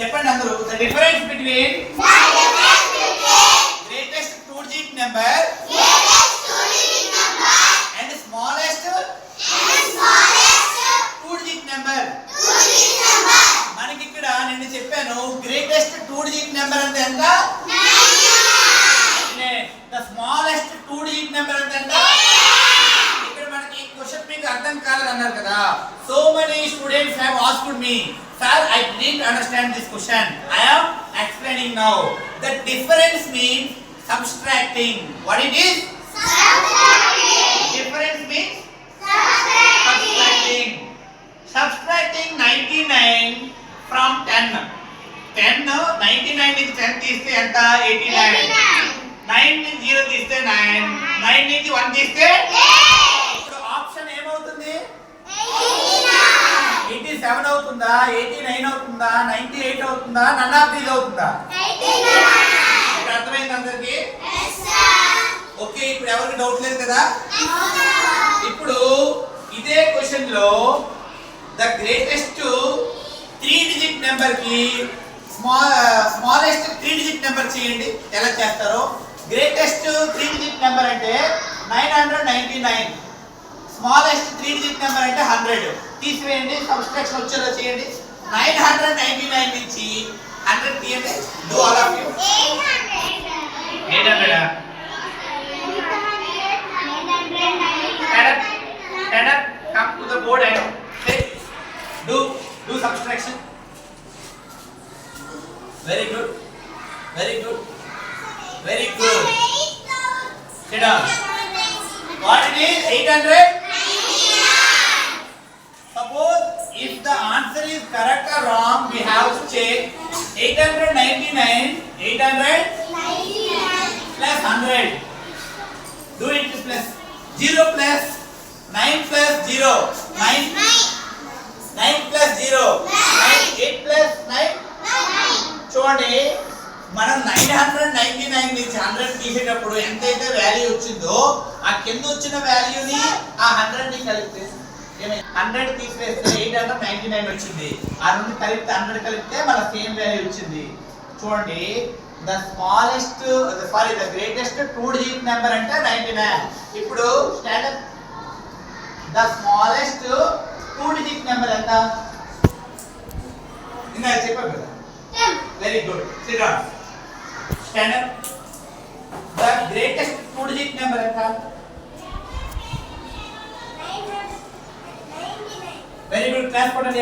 చెప్పండి అందరూ. The difference between greatest two-digit number and smallest two-digit number. మనకి ఇక్కడ నేను చెప్పాను గ్రేటెస్ట్ two-digit number అంటే ఎంత? The smallest two-digit number అంటే ఎంత? ఇక్కడ మనకి క్వశ్చన్ మీకు అర్థం కాలేదన్నారు కదా. So many students have asked me, sir, I didn't understand this question. I am explaining now. The difference means subtracting. What it is? Subtracting. Difference means subtracting. Subtracting 99 from 10. 99 నుంచి 10 తీస్తే ఎంత? 89. 9 నుంచి 0 తీస్తే 9. 9 నుంచి 1 తీస్తే ఇప్పుడు ఆప్షన్ ఏమవుతుంది? 87 అవుతుందా, 89 అవుతుందా, 98 అవుతుందా, నన్ ఆఫ్ దీస్ అవుతుందా? ఇప్పుడు అర్థమైంది అందరికి? ఓకే, ఇప్పుడు ఎవరికి డౌట్ లేదు కదా? ఇప్పుడు ఇదే క్వశ్చన్ లో ద గ్రేటెస్ట్ 3-digit నెంబర్ కి స్మాలెస్ట్ 3-digit నెంబర్ చేయండి. ఎలా చేస్తారో. గ్రేటెస్ట్ 3-digit నెంబర్ అంటే 999. స్మాలెస్ట్ 3-digit నెంబర్ అంటే 100. తీసివేయండి, సబ్ట్రాక్షన్ వచ్చేలా చేయండి. 999 నుంచి 100 తీయండి. Do all of you. 800. Stand up, come to the board and say, do subtraction. Very good. Very good. Very good. Sit down. What it is? 800? Suppose if the answer is correct or wrong, we have to check. 899 plus 100. Do it plus 0 plus 9 plus 0. 9 plus 0. 8 plus 9. చూడండి, మనం 999 నుంచి 100 తీసేటప్పుడు ఎంతైతే value వచ్చిందో ఆ కింద వచ్చిన వాల్యూని ఆ 100 ని కలిపితే 100 తీసివేస్తే 899 వచ్చింది. ఆ రెండు కలిపితే 100 కలిపితే మన సేమ్ వాల్యూ వచ్చింది. చూడండి, ద గ్రేటెస్ట్ 2-digit నెంబర్ అంటే 99. ఇప్పుడు standard the smallest 2-digit number ఎంత? ఇందా చెప్పాను కదా. Very good. Sit down. Stand up. The greatest 2-digit number ఎంత? 999. Very good. Class కొట్టండి.